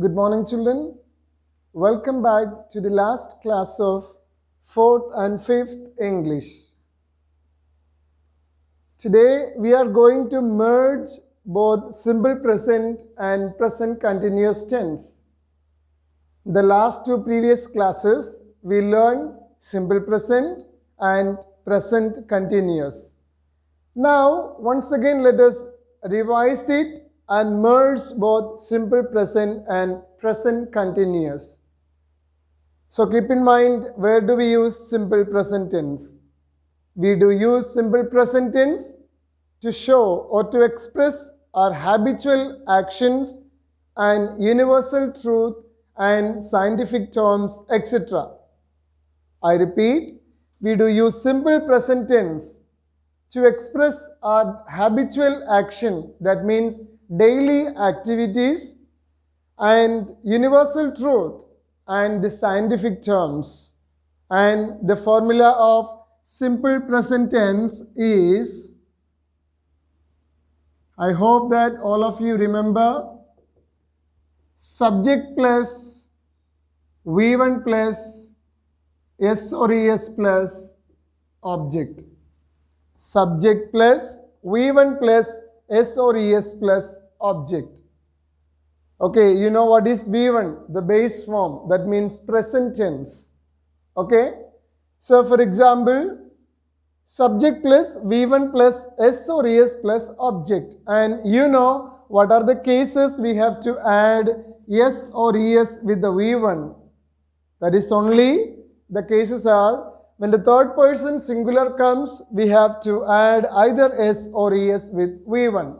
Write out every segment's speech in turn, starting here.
Good morning, children. Welcome back to the last class of 4th and 5th English. Today, we are going to merge both simple present and present continuous tense. The last two previous classes, we learned simple present and present continuous. Now, once again, let us revise it and merge both simple present and present continuous. So keep in mind, where do we use simple present tense? We do use simple present tense to show or to express our habitual actions and universal truth and scientific terms, etc. I repeat, we do use simple present tense to express our habitual action, that means daily activities, and universal truth and the scientific terms. And the formula of simple present tense is, I hope that all of you remember, subject plus V1 plus S or ES plus object. Subject plus V1 plus S or ES plus object. Okay, you know what is V1? The base form. That means present tense. Okay. So, for example, subject plus V1 plus S or ES plus object. And you know what are the cases we have to add S or ES with the V1. That is only the cases are when the third person singular comes, we have to add either S or ES with V1.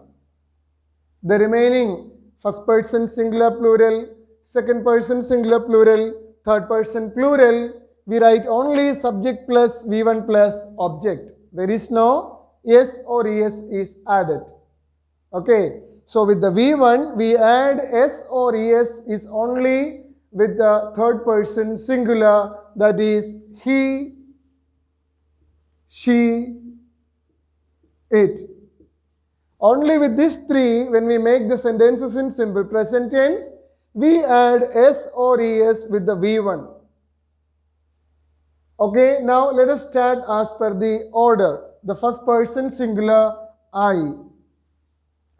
The remaining first person singular plural, second person singular plural, third person plural, we write only subject plus V1 plus object. There is no S or ES is added. Okay. So with the V1, we add S or ES is only with the third person singular, that is he, she, it. Only with these three, when we make the sentences in simple present tense, we add S or ES with the V1. Okay, now let us start as per the order. The first person singular, I.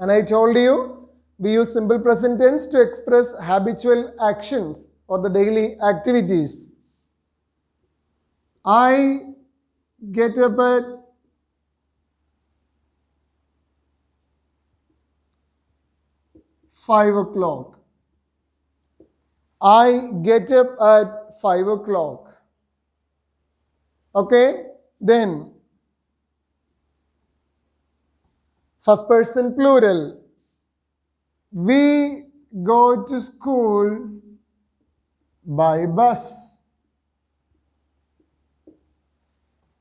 And I told you, we use simple present tense to express habitual actions or the daily activities. I get up at 5 o'clock. I get up at 5 o'clock. Okay, then first person plural. We go to school by bus.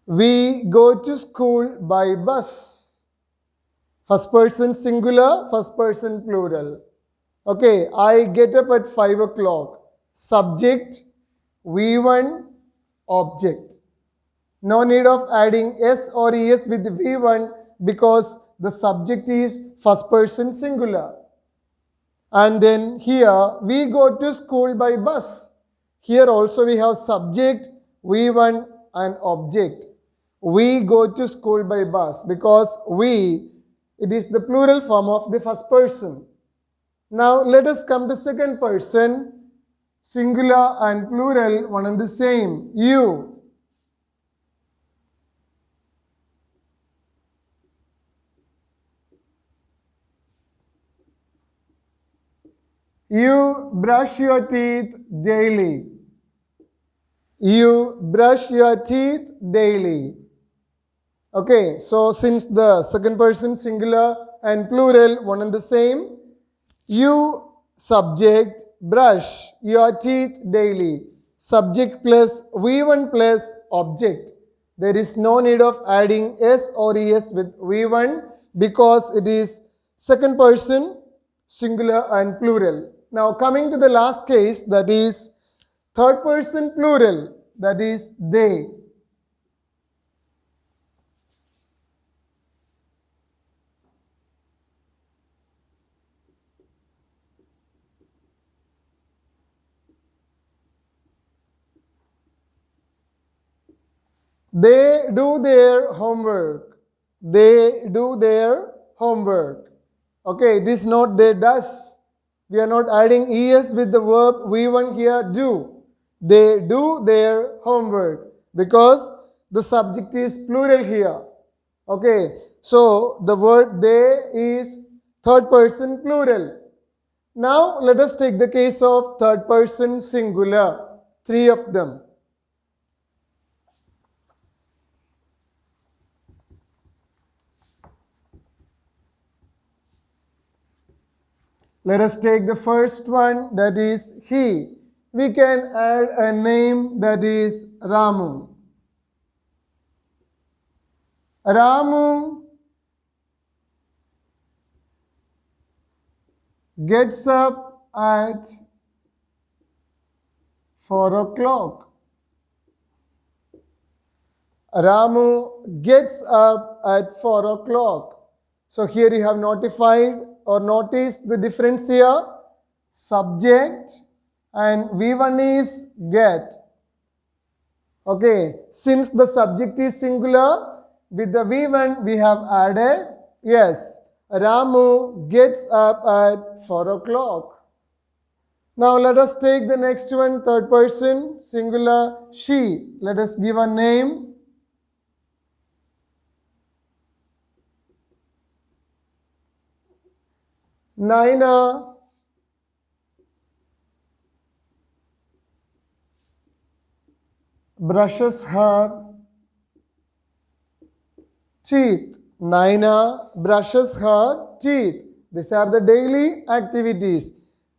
We go to school by bus. First person singular, first person plural. Okay, I get up at 5 o'clock. Subject, V1, object. No need of adding S or ES with V1 because the subject is first person singular. And then here, we go to school by bus. Here also we have subject, V1 and object. We go to school by bus because we, it is the plural form of the first person. Now let us come to second person, singular and plural, one and the same, you. You brush your teeth daily. You brush your teeth daily. Okay, so since the second person singular and plural one and the same, you subject brush your teeth daily. Subject plus V1 plus object. There is no need of adding S or ES with V1 because it is second person singular and plural. Now coming to the last case, that is third person plural, that is they. They do their homework. They do their homework. Okay, this note they does. We are not adding es with the verb V1 here, do. They do their homework because the subject is plural here. Okay, so the word they is third person plural. Now let us take the case of third person singular, three of them. Let us take the first one, that is he. We can add a name, that is Ramu. Ramu gets up at 4 o'clock. Ramu gets up at 4 o'clock. So here you have notified or noticed the difference here. Subject and V1 is get. Okay, since the subject is singular, with the V1 we have added, yes, Ramu gets up at 4 o'clock. Now let us take the next one, third person, singular, she. Let us give a name. Naina brushes her teeth. Naina brushes her teeth. These are the daily activities.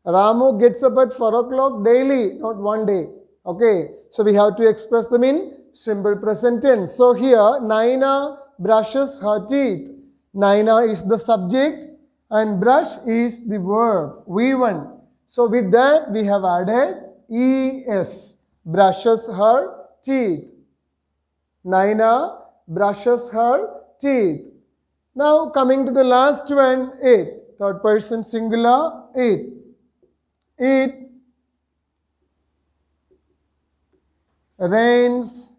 Ramu gets up at 4 o'clock daily, not one day. Okay, so we have to express them in simple present tense. So here, Naina brushes her teeth. Naina is the subject and brush is the verb, V1. So with that, we have added es, brushes her teeth. Naina brushes her teeth. Now coming to the last one, it. Third person singular, it. It rains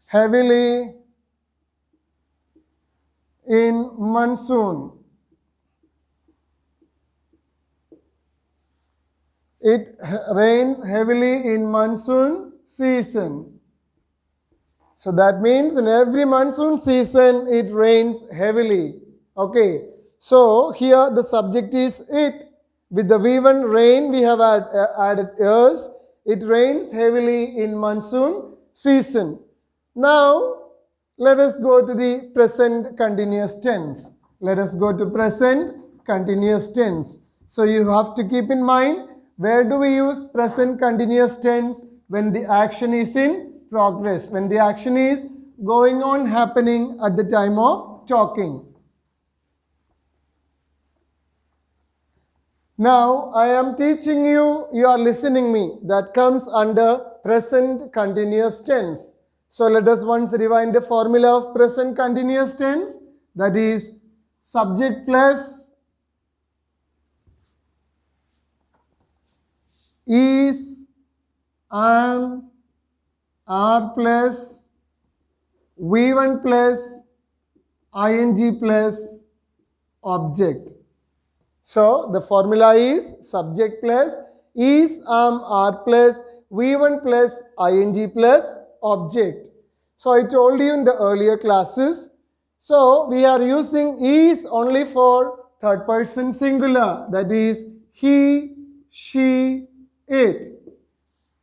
heavily in monsoon. It rains heavily in monsoon season. So that means in every monsoon season it rains heavily. Okay. So here the subject is it. With the V1 rain we have added is. It rains heavily in monsoon season. Now let us go to the present continuous tense. Let us go to present continuous tense. So you have to keep in mind, where do we use present continuous tense? When the action is in progress, when the action is going on, happening at the time of talking. Now I am teaching you, you are listening me. That comes under present continuous tense. So let us once rewind the formula of present continuous tense. That is subject plus is, am, are plus V1 plus ing plus object. So the formula is subject plus is, am, are plus V1 plus ing plus object. So I told you in the earlier classes, so we are using is only for third person singular, that is he, she, it.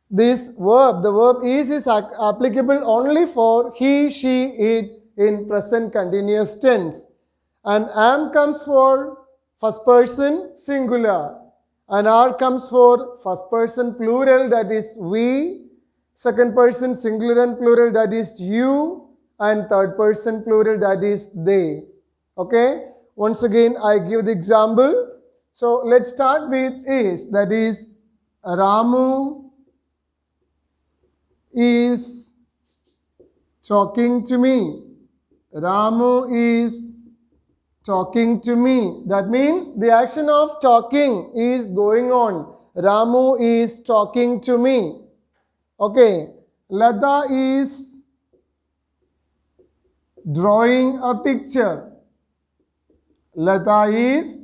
This verb, the verb is applicable only for he, she, it in present continuous tense. And am comes for first person singular, and are comes for first person plural, that is we, second person singular and plural, that is you, and third person plural, that is they. Okay, once again I give the example. So let's start with is, that is Ramu is talking to me. Ramu is talking to me. That means the action of talking is going on. Ramu is talking to me. Okay. Lata is drawing a picture. Lata is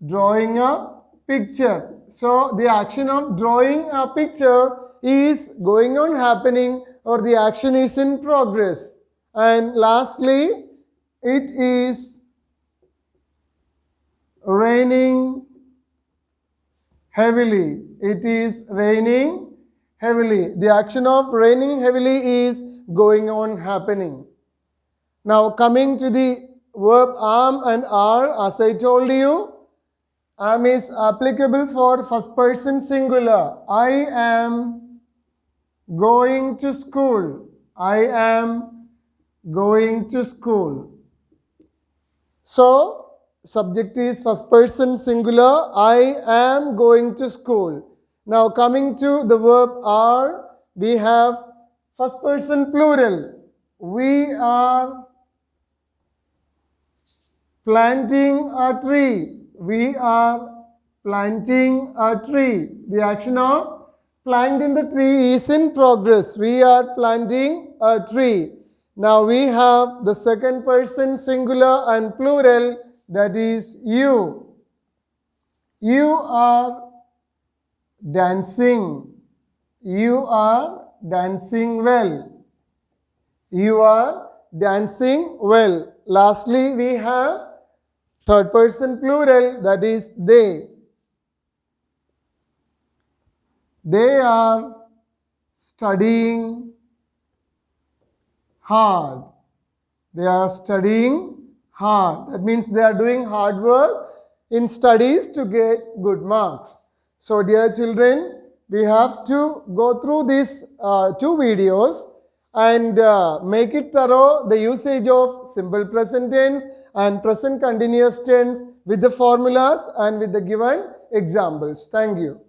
drawing a picture. So the action of drawing a picture is going on happening, or the action is in progress. And lastly, it is raining heavily. It is raining heavily. The action of raining heavily is going on happening. Now coming to the verb am and are, as I told you, am is applicable for first person singular. I am going to school. I am going to school. So, subject is first person singular. I am going to school. Now, coming to the verb are, we have first person plural. We are planting a tree. We are planting a tree. The action of planting the tree is in progress. We are planting a tree. Now we have the second person singular and plural, that is you. You are dancing. You are dancing well. You are dancing well. Lastly, we have third person plural, that is they. They are studying hard. They are studying hard. That means they are doing hard work in studies to get good marks. So dear children, we have to go through these two videos and make it thorough, the usage of simple present tense and present continuous tense with the formulas and with the given examples. Thank you.